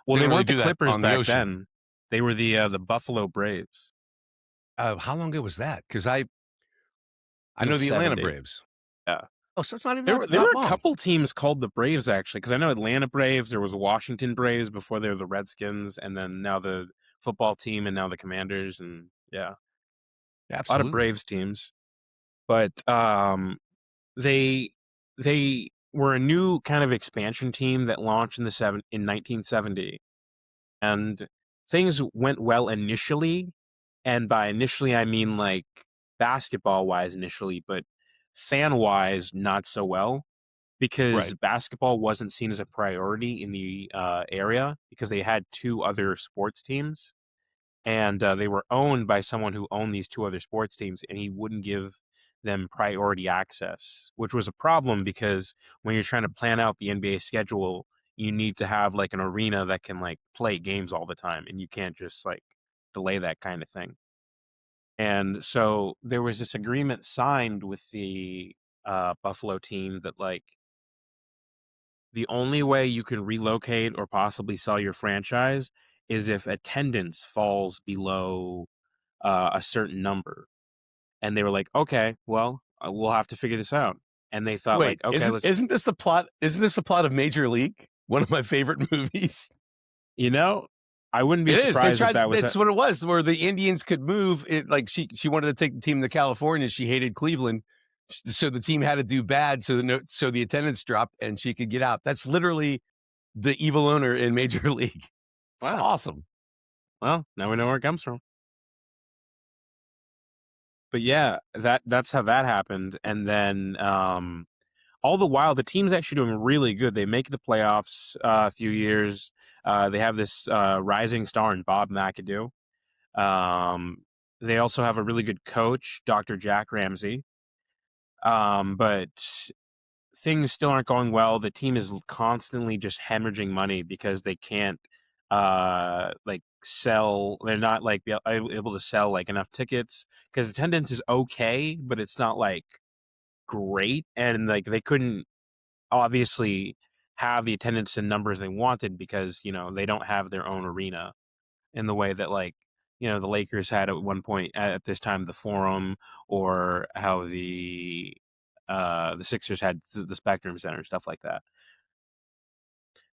Well, they don't really weren't the do that Clippers on the back ocean. then. They were the Buffalo Braves. How long ago was that? Because I In the know the Atlanta 70s. Braves. Yeah. Oh, so it's not even There that were a long. couple teams called the Braves, actually, because I know Atlanta Braves, there was Washington Braves before they were the Redskins, and then now the football team, and now the Commanders, and yeah, a lot of Absolutely. Braves teams. But they they were a new kind of expansion team that launched in 1970, and things went well initially. And by initially, I mean like basketball wise initially, but fan wise, not so well, because Right. basketball wasn't seen as a priority in the area because they had two other sports teams, and they were owned by someone who owned these two other sports teams, and he wouldn't give them priority access, which was a problem because when you're trying to plan out the NBA schedule, you need to have like an arena that can like play games all the time, and you can't just like delay that kind of thing. And so there was this agreement signed with the Buffalo team that like the only way you can relocate or possibly sell your franchise is if attendance falls below a certain number. And they were like, okay, well, we'll have to figure this out. And they thought Wait, like, okay, let's, isn't this the plot? Isn't this the plot of Major League? One of my favorite movies. you know, I wouldn't be It is. They surprised if tried. that was That's what it was. Where the Indians could move. It like she wanted to take the team to California. She hated Cleveland, so the team had to do bad. So the attendance dropped, and she could get out. That's literally the evil owner in Major League. It's wow. awesome. Well, now we know where it comes from. But yeah, that's how that happened. And then all the while, the team's actually doing really good. They make the playoffs a few years. They have this rising star in Bob McAdoo. They also have a really good coach, Dr. Jack Ramsey. But things still aren't going well. The team is constantly just hemorrhaging money because they can't like sell. They're not like able to sell like enough tickets because attendance is okay, but it's not like great, and like they couldn't obviously have the attendance and numbers they wanted because they don't have their own arena in the way that like the Lakers had at one point at this time the Forum, or how the Sixers had the Spectrum Center, stuff like that.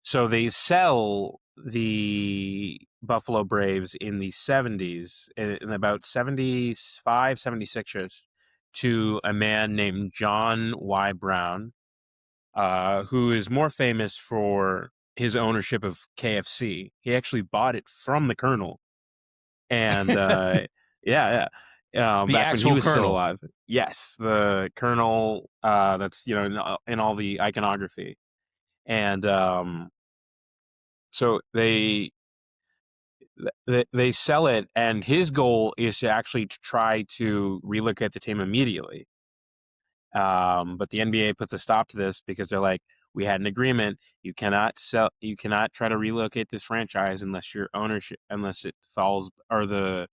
So they sell the Buffalo Braves in the 70s, in about 75, 76ers, to a man named John Y. Brown, who is more famous for his ownership of KFC. He actually bought it from the Colonel. And yeah, The back when he actual was still Colonel. alive. Yes, the Colonel, that's in all the iconography. And so they sell it, and his goal is to actually try to relocate the team immediately. But the NBA puts a stop to this because they're like, we had an agreement. You cannot try to relocate this franchise unless unless it falls, or the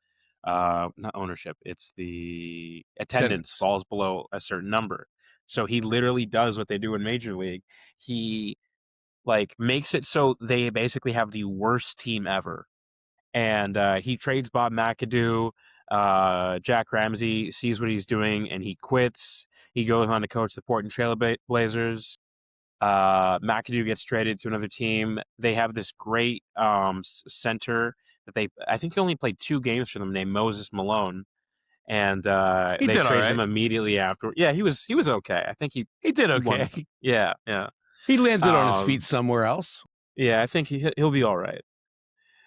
not ownership, it's the attendance falls below a certain number. So he literally does what they do in Major League. He like makes it so they basically have the worst team ever. And he trades Bob McAdoo. Jack Ramsey sees what he's doing and he quits. He goes on to coach the Portland Trail Blazers. McAdoo gets traded to another team. They have this great center that I think he only played 2 games for them, named Moses Malone. And He they did all traded right. him immediately after. Yeah, he was okay. I think He did won. okay. Yeah, yeah. He landed on his feet somewhere else. Yeah, I think he'll be all right.